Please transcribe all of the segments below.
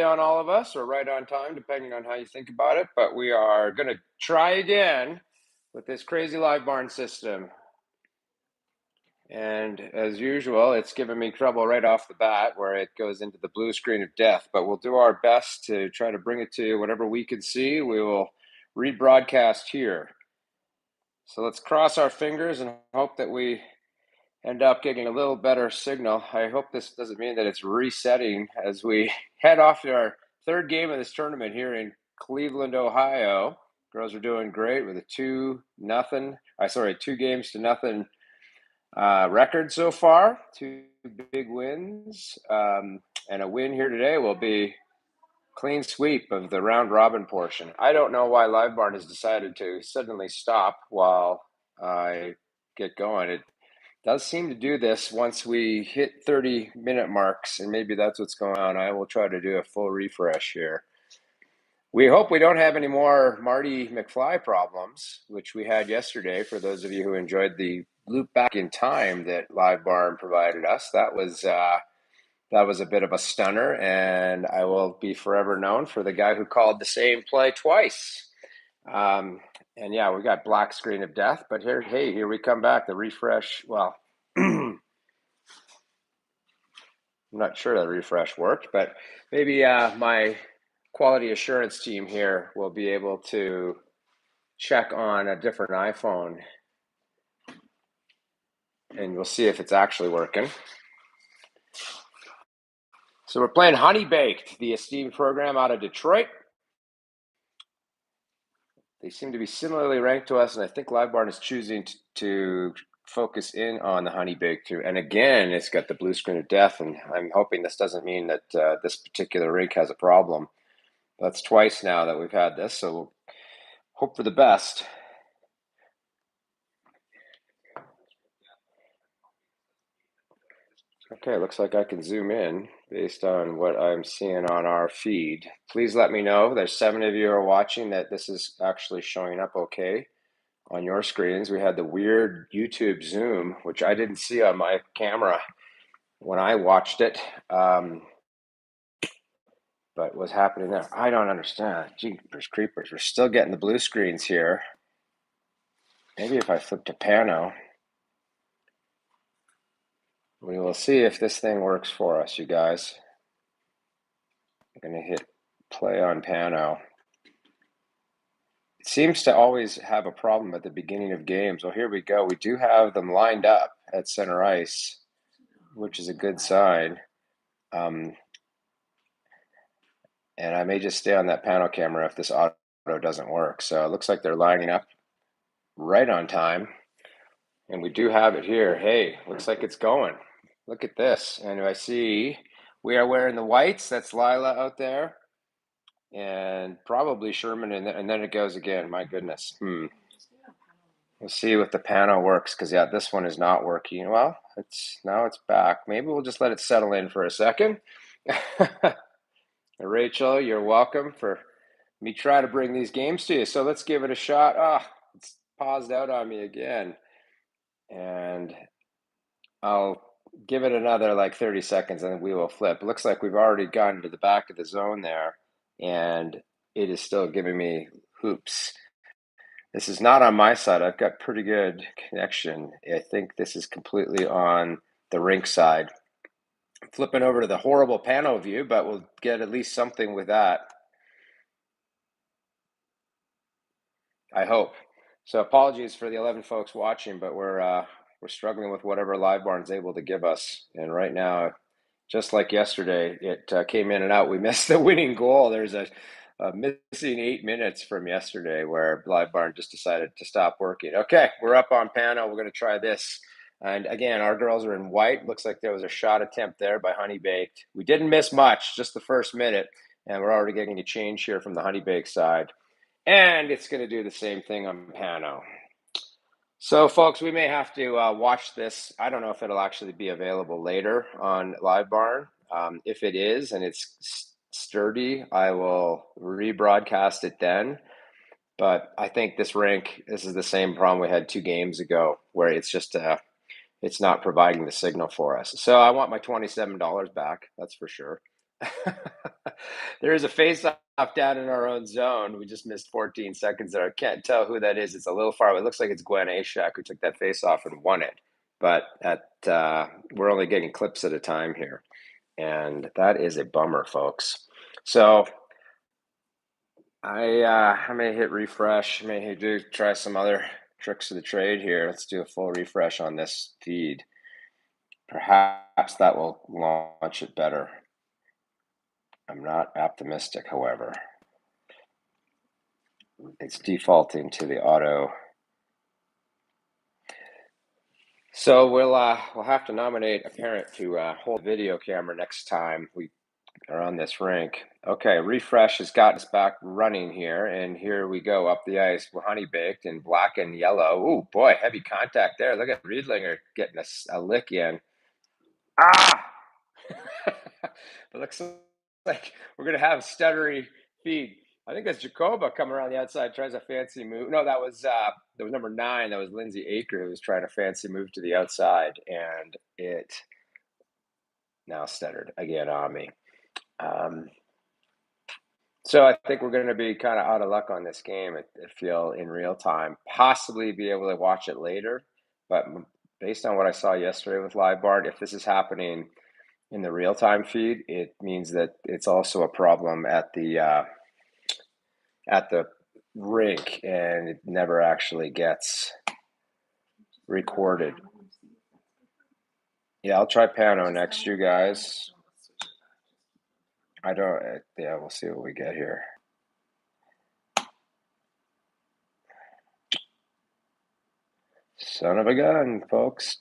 on all of us, or right on time, depending on how you think about it. But we are going to try again with this crazy live barn system. And as usual, it's giving me trouble right off the bat where it goes into the blue screen of death. But we'll do our best to try to bring it to whatever we can see. We will rebroadcast here. So let's cross our fingers and hope that we end up getting a little better signal. I hope this doesn't mean that it's resetting as we head off to our third game of this tournament here in Cleveland, Ohio. Girls are doing great with a 2 games to nothing record so far. 2 big wins, and a win here today will be clean sweep of the round robin portion. I don't know why Live Barn has decided to suddenly stop while I get going. It does seem to do this once we hit 30-minute marks, and maybe that's what's going on. I will try to do a full refresh here. We hope we don't have any more Marty McFly problems, which we had yesterday. For those of you who enjoyed the loop back in time that Live Barn provided us, that was a bit of a stunner, and I will be forever known for the guy who called the same play twice. And yeah, we got black screen of death, but here we come back. The refresh, well, I'm not sure the refresh worked, but maybe my quality assurance team here will be able to check on a different iPhone, and we'll see if it's actually working. So we're playing Honeybaked, the esteemed program out of Detroit. They seem to be similarly ranked to us, and I think Live Barn is choosing to focus in on the Honeybaked too. And again, it's got the blue screen of death, and I'm hoping this doesn't mean that this particular rink has a problem. That's twice now that we've had this, so we'll hope for the best. Okay, looks like I can zoom in based on what I'm seeing on our feed. Please let me know, there's 7 of you who are watching, that this is actually showing up okay on your screens. We had the weird YouTube zoom, which I didn't see on my camera when I watched it. But what's happening there? I don't understand. Jeepers creepers. We're still getting the blue screens here. Maybe if I flip to pano, we will see if this thing works for us, you guys. I'm going to hit play on pano. It seems to always have a problem at the beginning of games. Well, here we go. We do have them lined up at center ice, which is a good sign. And I may just stay on that panel camera if this auto doesn't work. So it looks like they're lining up right on time. And we do have it here. Hey, looks like it's going. Look at this. And I see we are wearing the whites. That's Lila out there. And probably Sherman. And then it goes again. My goodness. We'll see if the panel works, because yeah, this one is not working. Well, now it's back. Maybe we'll just let it settle in for a second. Rachel, you're welcome for me trying to bring these games to you. So let's give it a shot. It's paused out on me again. And I'll give it another like 30 seconds and then we will flip. It looks like we've already gotten to the back of the zone there, and it is still giving me hoops. This is not on my side. I've got pretty good connection. I think this is completely on the rink side. Flipping over to the horrible panel view, but we'll get at least something with that, I hope. So apologies for the 11 folks watching, but we're struggling with whatever Live Barn's able to give us. And right now, just like yesterday, it came in and out. We missed the winning goal. There's a missing 8 minutes from yesterday where Live Barn just decided to stop working. Okay, we're up on panel. We're going to try this. And again, our girls are in white. Looks like there was a shot attempt there by Honeybaked. We didn't miss much, just the first minute. And we're already getting a change here from the Honeybaked side. And it's going to do the same thing on pano. So, folks, we may have to watch this. I don't know if it'll actually be available later on Live Barn. If it is and it's sturdy, I will rebroadcast it then. But I think this is the same problem we had 2 games ago, where it's just it's not providing the signal for us. So I want my $27 back, that's for sure. There is a face-off down in our own zone. We just missed 14 seconds there. I can't tell who that is. It's a little far away. It looks like it's Gwen Ashak who took that face-off and won it. But we're only getting clips at a time here, and that is a bummer, folks. So I may hit refresh. Try some other tricks of the trade here. Let's do a full refresh on this feed. Perhaps that will launch it better. I'm not optimistic, however. It's defaulting to the auto. So we'll have to nominate a parent to hold the video camera next time we are on this rink. Okay, refresh has got us back running here, and here we go up the ice. We're Honeybaked in black and yellow. Oh boy, heavy contact there. Look at Riedlinger getting a lick in. Ah! It looks like we're gonna have stuttery feed. I think that's Jacoba coming around the outside, tries a fancy move. No, that was number 9. That was Lindsay Aker who was trying a fancy move to the outside, and it now stuttered again on me. So I think we're going to be kind of out of luck on this game. I feel in real time, possibly be able to watch it later, but based on what I saw yesterday with Live Bart, if this is happening in the real time feed, it means that it's also a problem at the rink, and it never actually gets recorded. Yeah, I'll try Pano next, you guys. I don't. Yeah, we'll see what we get here. Son of a gun, folks.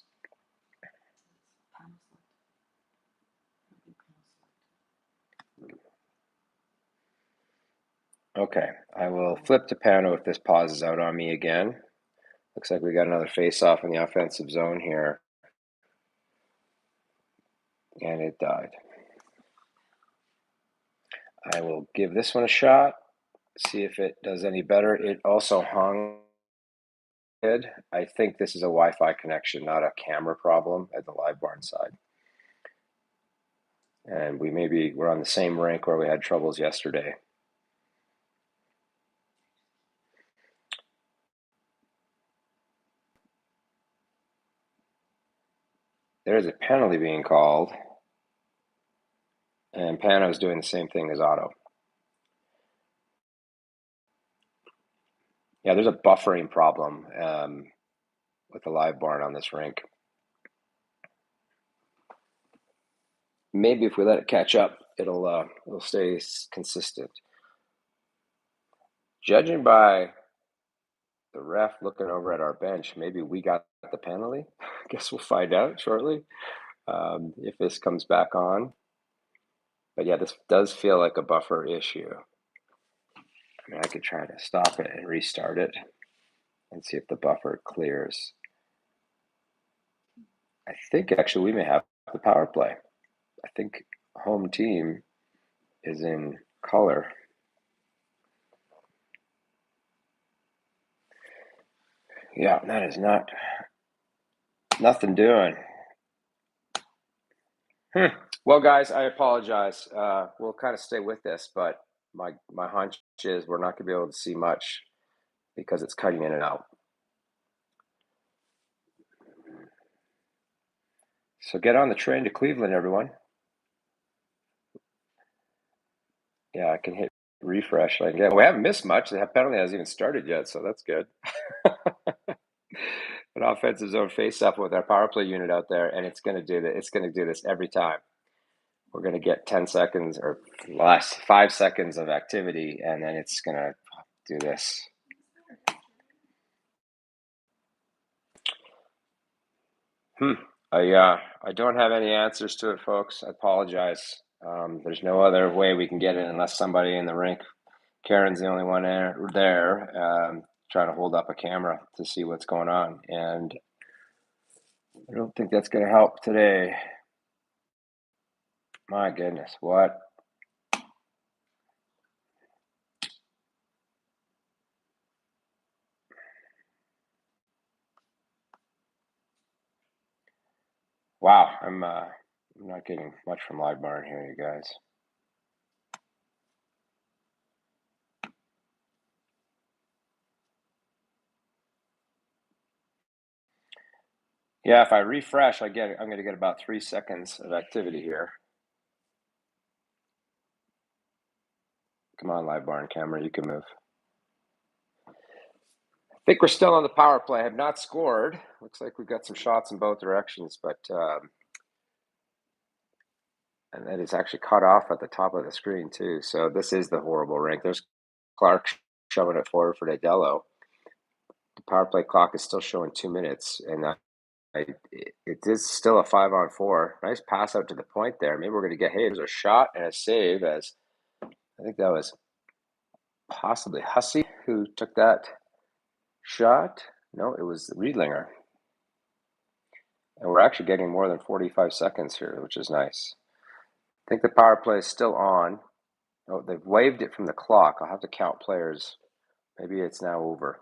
Okay, I will flip to Pano if this pauses out on me again. Looks like we got another face-off in the offensive zone here. And it died. I will give this one a shot, see if it does any better. It also hung. I think this is a Wi-Fi connection, not a camera problem at the Live Barn side. And we're on the same rink where we had troubles yesterday. There's a penalty being called, and Pano's doing the same thing as Otto. Yeah, there's a buffering problem with the Live Barn on this rink. Maybe if we let it catch up, it'll stay consistent. Judging by the ref looking over at our bench, maybe we got the penalty. I guess we'll find out shortly if this comes back on. But yeah, this does feel like a buffer issue. I mean, I could try to stop it and restart it and see if the buffer clears. I think actually we may have the power play. I think home team is in color. Yeah, that is nothing doing. Well, guys, I apologize. We'll kind of stay with this, but my hunch is we're not going to be able to see much because it's cutting in and out. So get on the train to Cleveland, everyone. Yeah, I can hit refresh. We haven't missed much. The penalty hasn't even started yet, so that's good. An offensive zone face-up with our power play unit out there, and it's going to do that. It's going to do this every time. We're going to get 10 seconds or less, 5 seconds of activity, and then it's going to do this. I don't have any answers to it, folks. I apologize. There's no other way we can get it unless somebody in the rink. Karen's the only one there trying to hold up a camera to see what's going on, and I don't think that's going to help today. My goodness, what? Wow, I'm not getting much from Live Barn here, you guys. Yeah, if I refresh, I'm going to get about 3 seconds of activity here. Come on, live barn camera, you can move. I think we're still on the power play. I have not scored. Looks like we've got some shots in both directions, but and that is actually cut off at the top of the screen too. So this is the horrible rink. There's Clark shoving it forward for Nadello. The power play clock is still showing 2 minutes, and it is still a 5-on-4. Nice pass out to the point there. Maybe we're going to get, hey, there's a shot and a save, as I think that was possibly Hussey who took that shot. No, it was Riedlinger. And we're actually getting more than 45 seconds here, which is nice. I think the power play is still on. Oh, they've waved it from the clock. I'll have to count players. Maybe it's now over.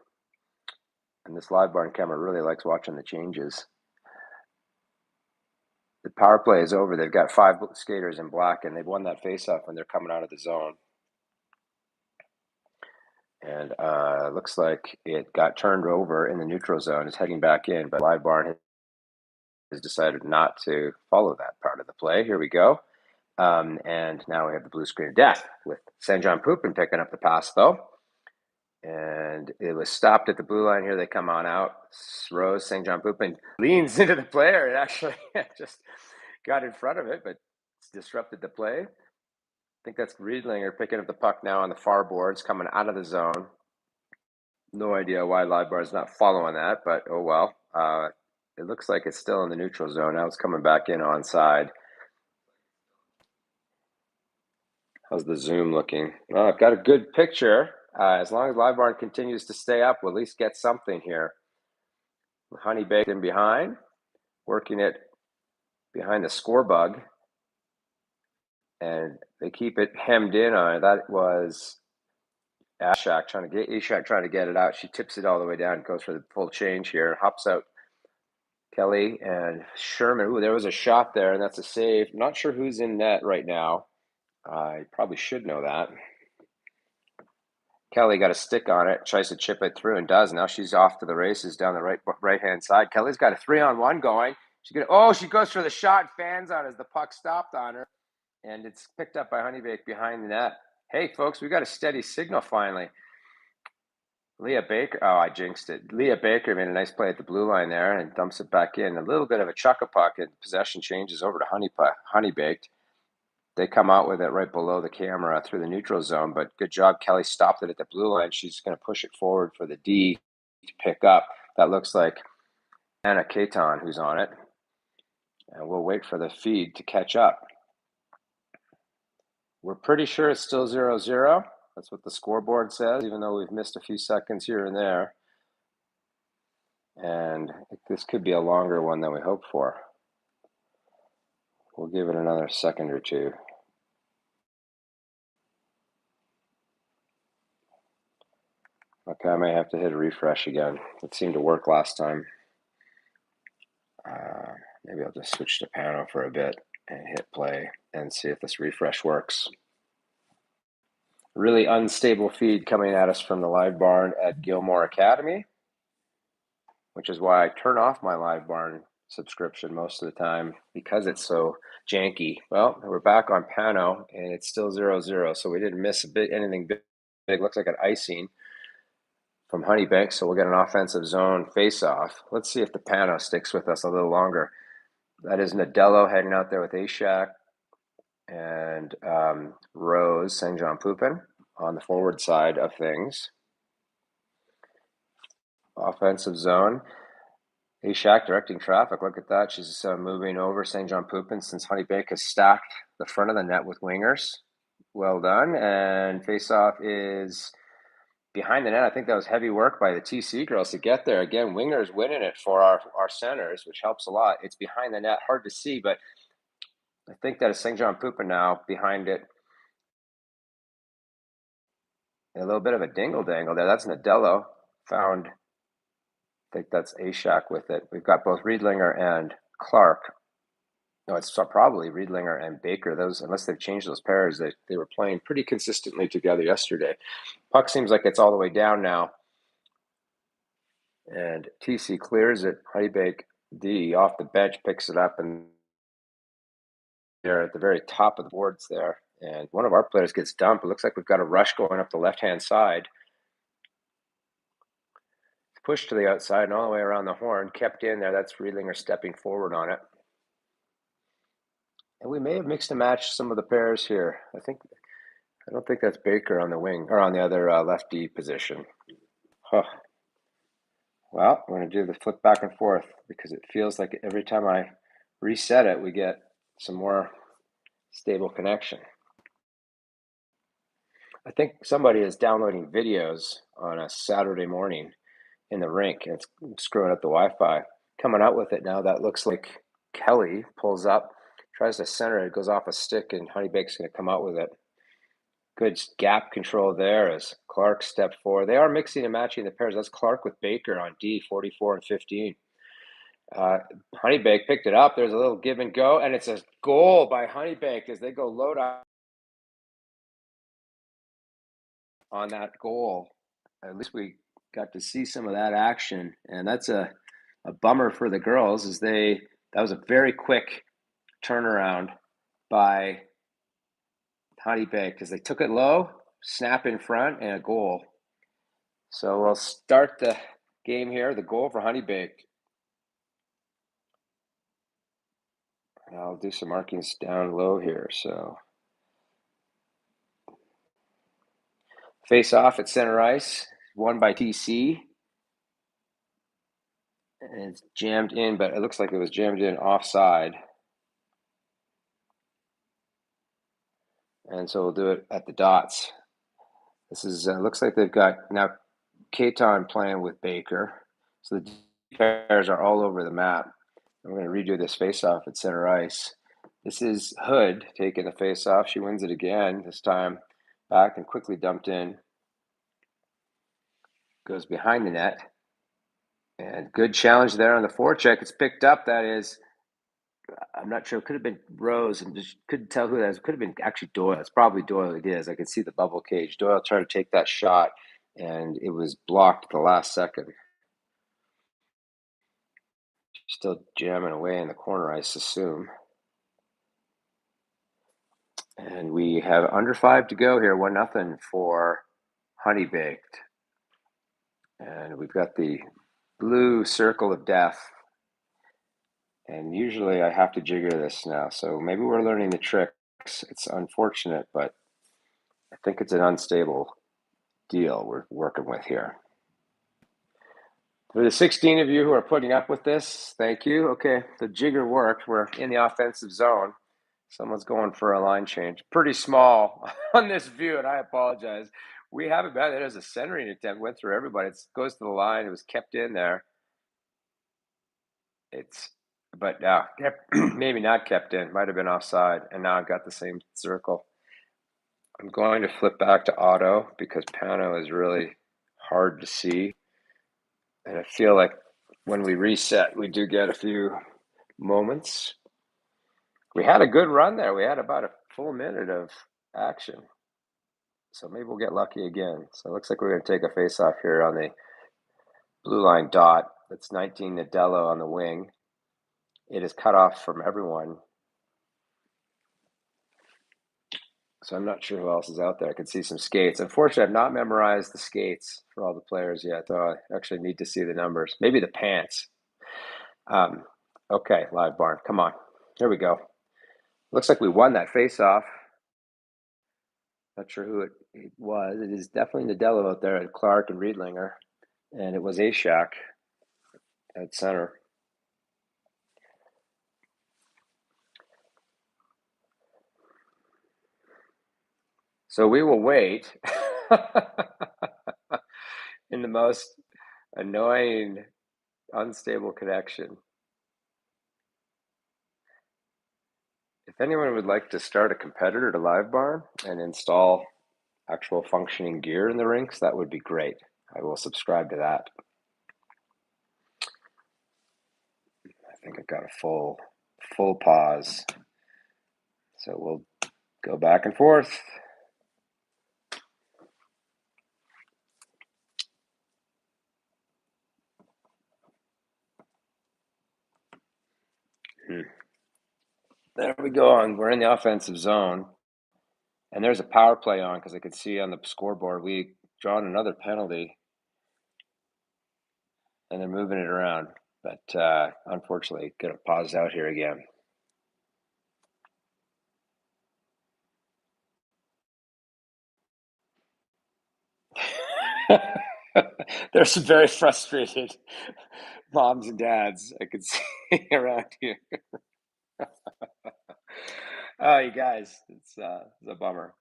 And this live barn camera really likes watching the changes. The power play is over. They've got 5 skaters in black, and they've won that face-off when they're coming out of the zone. And looks like it got turned over in the neutral zone. It's heading back in, but live barn has decided not to follow that part of the play. Here we go. And now we have the blue screen of death with St. John Poupin picking up the pass, though. And it was stopped at the blue line. Here they come on out. Rose, St. John Poupin leans into the player. It actually just got in front of it, but it's disrupted the play. I think that's Riedlinger picking up the puck now on the far boards, coming out of the zone. No idea why live bar is not following that, but oh well. It looks like it's still in the neutral zone. Now it's coming back in onside. How's the zoom looking? Well, I've got a good picture. As long as live barn continues to stay up, we'll at least get something here. Honeybaked in behind, working it behind the score bug. And they keep it hemmed in on it. That was Ashak trying to get it out. She tips it all the way down, goes for the full change here, hops out Kelly and Sherman. Ooh, there was a shot there, and that's a save. Not sure who's in net right now. I probably should know that. Kelly got a stick on it, tries to chip it through, and does. Now she's off to the races down the right-hand side. Kelly's got a 3-on-1 going. She goes for the shot, fans on as the puck stopped on her, and it's picked up by Honeybaked behind the net. Hey, folks, we got a steady signal finally. Leah Baker, oh, I jinxed it. Leah Baker made a nice play at the blue line there and dumps it back in. A little bit of a chuck-a-puck, and possession changes over to Honeybaked. They come out with it right below the camera through the neutral zone, but good job. Kelly stopped it at the blue line. She's going to push it forward for the D to pick up. That looks like Anna Katon who's on it. And we'll wait for the feed to catch up. We're pretty sure it's still 0-0. That's what the scoreboard says, even though we've missed a few seconds here and there. And this could be a longer one than we hoped for. We'll give it another second or two. Okay, I may have to hit a refresh again. It seemed to work last time. Maybe I'll just switch to Pano for a bit and hit play and see if this refresh works. Really unstable feed coming at us from the live barn at Gilmore Academy, which is why I turn off my live barn subscription most of the time because it's so janky. Well, we're back on Pano and it's still 0-0, so we didn't miss anything big. Looks like an icing from Honeybaked, so we'll get an offensive zone face-off. Let's see if the Pano sticks with us a little longer. That is Nadello heading out there with Ashak and Rose, St. John Poupin on the forward side of things. Offensive zone. Ashak directing traffic. Look at that. She's moving over St. John Poupin since Honeybaked has stacked the front of the net with wingers. Well done. And face-off is behind the net. I think that was heavy work by the TC girls to get there. Again, wingers winning it for our centers, which helps a lot. It's behind the net, hard to see, but I think that is St. John Poupin now behind it. A little bit of a dingle-dangle there. That's Nadello. Found, I think that's Ashak with it. We've got both Riedlinger and Clark. No, it's probably Riedlinger and Baker. Those, unless they've changed those pairs, they were playing pretty consistently together yesterday. Puck seems like it's all the way down now. And TC clears it. Honeybaked D off the bench picks it up, and they're at the very top of the boards there. And one of our players gets dumped. It looks like we've got a rush going up the left-hand side. Pushed to the outside and all the way around the horn, kept in there. That's Riedlinger stepping forward on it. And we may have mixed and matched some of the pairs here. I don't think that's Baker on the wing or on the other lefty position. Huh. Well, I'm going to do the flip back and forth because it feels like every time I reset it, we get some more stable connection. I think somebody is downloading videos on a Saturday morning in the rink, and it's screwing up the Wi-Fi. Coming out with it now, that looks like Kelly pulls up, tries to center it, goes off a stick, and Honeybaked's going to come out with it. Good gap control there as Clark stepped forward. They are mixing and matching the pairs. That's Clark with Baker on D, 44 and 15. Honeybaked picked it up. There's a little give and go, and it's a goal by Honeybaked as they go load up on that goal. At least we got to see some of that action, and that's a bummer for the girls as that was a very quick turnaround by Honeybaked because they took it low, snap in front, and a goal. So we'll start the game here. The goal for Honeybaked. I'll do some markings down low here. So face off at center ice, won by TC. And it's jammed in, but it looks like it was jammed in offside. And so we'll do it at the dots. This is looks like they've got now Katon playing with Baker. So the pairs are all over the map. And we're going to redo this face-off at center ice. This is Hood taking the face-off. She wins it again, this time back and quickly dumped in. Goes behind the net. And good challenge there on the forecheck. It's picked up. That is, I'm not sure. It could have been Rose, and just couldn't tell who that is. It could have been actually Doyle. It's probably Doyle. It is. I could see the bubble cage. Doyle tried to take that shot, and it was blocked at the last second. Still jamming away in the corner, I assume. And we have under 5 to go here. 1-0 for Honeybaked. And we've got the blue circle of death. And usually I have to jigger this now. So maybe we're learning the tricks. It's unfortunate, but I think it's an unstable deal we're working with here. For the 16 of you who are putting up with this, thank you. Okay, the jigger worked. We're in the offensive zone. Someone's going for a line change. Pretty small on this view, and I apologize. We haven't been. It as a centering attempt. Went through everybody. It goes to the line. It was kept in there. But now maybe not kept in. Might have been offside, and now I've got the same circle. I'm going to flip back to auto because Pano is really hard to see. And I feel like when we reset, we do get a few moments. We had a good run there. We had about a full minute of action. So maybe we'll get lucky again. So it looks like we're going to take a face-off here on the blue line dot. That's 19 Nadello on the wing. It is cut off from everyone. So I'm not sure who else is out there. I can see some skates. Unfortunately, I've not memorized the skates for all the players yet, though I actually need to see the numbers. Maybe the pants. Okay, live barn. Come on. Here we go. Looks like we won that face-off. Not sure who it was. It is definitely Nadello out there at Clark and Riedlinger. And it was Ashak at center. So we will wait in the most annoying, unstable connection. If anyone would like to start a competitor to Live Barn and install actual functioning gear in the rinks, that would be great. I will subscribe to that. I think I've got a full pause. So we'll go back and forth. There we go. And we're in the offensive zone. And there's a power play on because I could see on the scoreboard we drawn another penalty and they're moving it around. But unfortunately, going to pause out here again. There's some very frustrated moms and dads I could see around here. Oh, you guys, it's a bummer.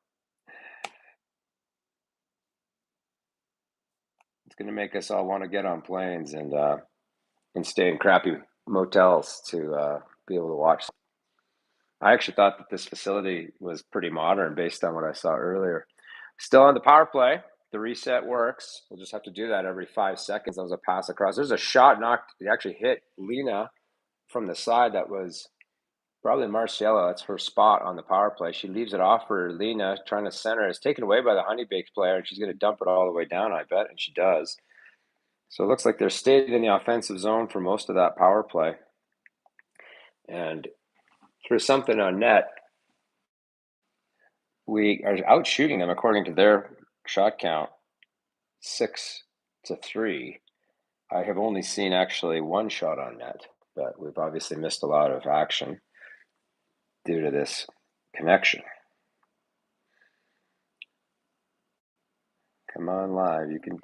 It's going to make us all want to get on planes and stay in crappy motels to be able to watch. I actually thought that this facility was pretty modern based on what I saw earlier. Still on the power play. The reset works. We'll just have to do that every 5 seconds. That was a pass across. There's a shot knocked. It actually hit Lena from the side. That was probably Marciella. That's her spot on the power play. She leaves it off for Lena, trying to center. It's taken away by the Honeybaked player, and she's going to dump it all the way down, I bet, and she does. So it looks like they're stayed in the offensive zone for most of that power play. And through something on net, we are out shooting them according to their shot count 6-3. I have only seen actually one shot on net, but we've obviously missed a lot of action due to this connection. Come on live, you can.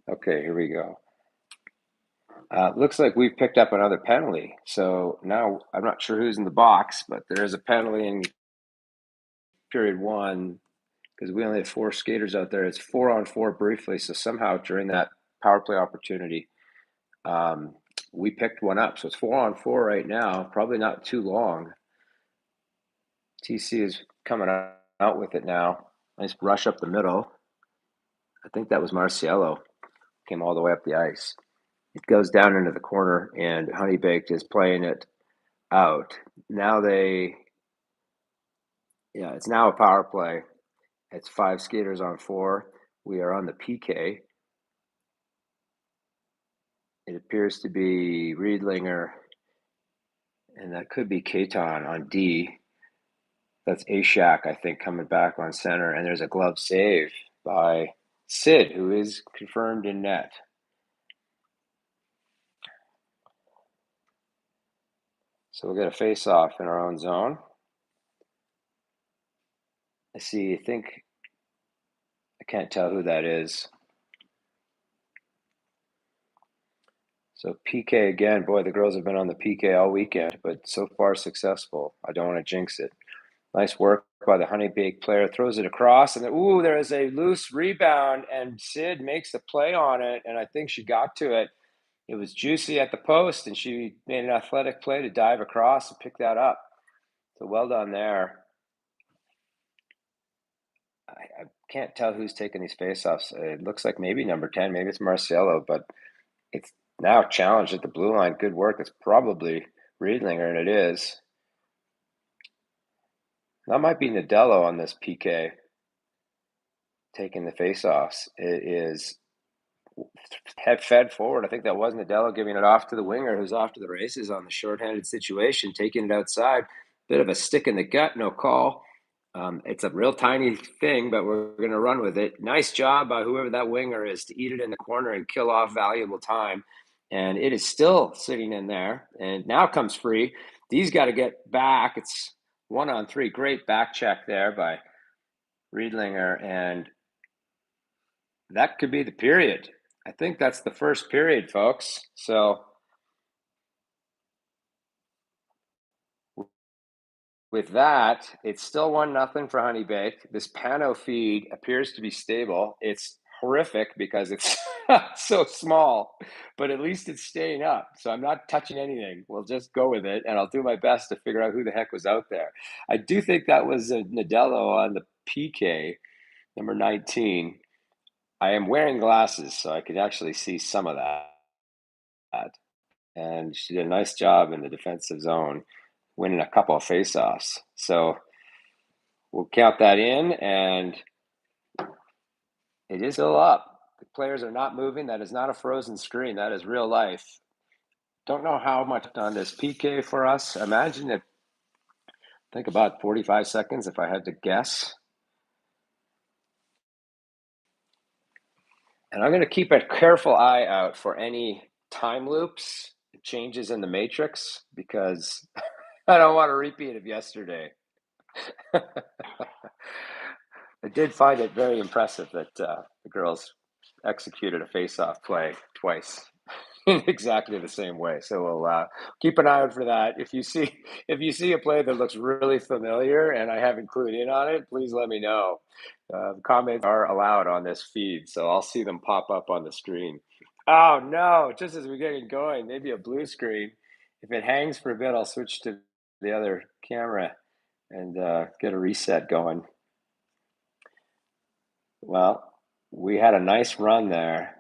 Okay, here we go. Looks like we've picked up another penalty. So now I'm not sure who's in the box, but there is a penalty in period one because we only have 4 skaters out there. It's 4-on-4 briefly. So somehow during that power play opportunity, we picked one up. So it's 4-on-4 right now, probably not too long. TC is coming out with it now. Nice rush up the middle. I think that was Marciello. Came all the way up the ice. It goes down into the corner, and Honeybaked is playing it out. Now it's now a power play. It's 5 skaters on 4. We are on the PK. It appears to be Riedlinger, and that could be Katon on D. That's Ashak, I think, coming back on center, and there's a glove save by Sid, who is confirmed in net. So we'll get a face-off in our own zone. I can't tell who that is. So PK again, boy, the girls have been on the PK all weekend, but so far successful. I don't want to jinx it. Nice work by the Honeybaked player, throws it across, and then, there is a loose rebound, and Sid makes the play on it, and I think she got to it. It was juicy at the post, and she made an athletic play to dive across and pick that up. So well done there. I can't tell who's taking these faceoffs. It looks like maybe number 10, maybe it's Marciello, but it's now challenged at the blue line. Good work. It's probably Riedlinger, and it is. That might be Nadello on this PK taking the faceoffs. It is head fed forward. I think that was Nadello giving it off to the winger who's off to the races on the shorthanded situation, taking it outside. Bit of a stick in the gut, no call. It's a real tiny thing, but we're going to run with it. Nice job by whoever that winger is to eat it in the corner and kill off valuable time. And it is still sitting in there. And now comes free. These got to get back. It's 1-on-3. Great back check there by Riedlinger. And that could be the period. I think that's the first period, folks. So with that, it's still 1-0 for Honeybaked. This Pano feed appears to be stable. It's horrific because it's so small, but at least it's staying up. So I'm not touching anything. We'll just go with it, and I'll do my best to figure out who the heck was out there. I do think that was Nadello on the PK, number 19. I am wearing glasses, so I could actually see some of that. and she did a nice job in the defensive zone, winning a couple of faceoffs. So we'll count that in, and it is still up. The players are not moving. That is not a frozen screen. That is real life. Don't know how much on this PK for us. Imagine if, think about 45 seconds if I had to guess. And I'm going to keep a careful eye out for any time loops, changes in the matrix, because I don't want a repeat of yesterday. I did find it very impressive that the girls executed a face-off play twice in exactly the same way. So we'll keep an eye out for that. If you see a play that looks really familiar and I haven't clued in on it, please let me know. Comments are allowed on this feed, so I'll see them pop up on the screen. Oh no! Just as we're getting going, maybe a blue screen. If it hangs for a bit, I'll switch to the other camera and get a reset going. Well, we had a nice run there,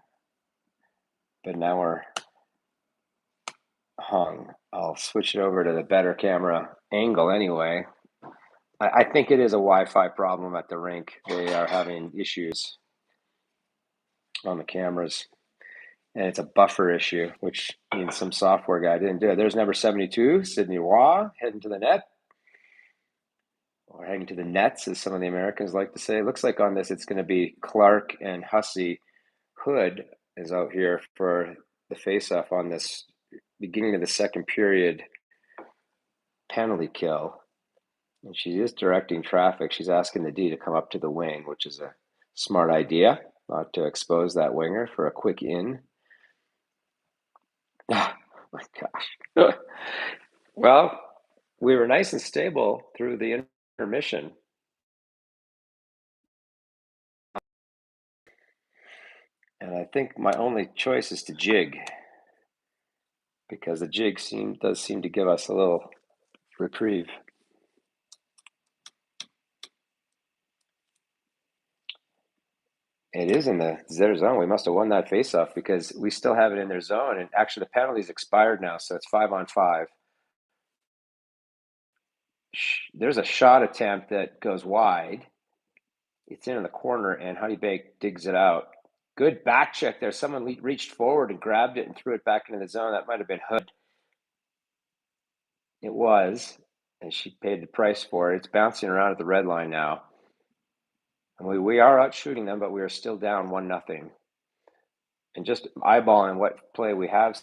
but now we're hung. I'll switch it over to the better camera angle anyway. I think it is a Wi-Fi problem at the rink. They are having issues on the cameras, and it's a buffer issue, which means some software guy didn't do it. There's number 72, Sydney Waugh, heading to the net. Or heading to the nets, as some of the Americans like to say. It looks like on this it's going to be Clark and Hussey. Hood is out here for the face-off on this beginning of the second period penalty kill. And she is directing traffic. She's asking the D to come up to the wing, which is a smart idea, not to expose that winger for a quick in. Oh my gosh. Well, we were nice and stable through the intermission. And I think my only choice is to jig, because the jig does seem to give us a little reprieve. It is in their zone. We must have won that faceoff because we still have it in their zone. And actually, the penalty's expired now, so it's 5-on-5. There's a shot attempt that goes wide. It's in the corner, and Honeybaked digs it out. Good back check there. Someone reached forward and grabbed it and threw it back into the zone. That might have been Hood. It was, and she paid the price for it. It's bouncing around at the red line now. And we are out shooting them, but we are still down 1-0. And just eyeballing what play we have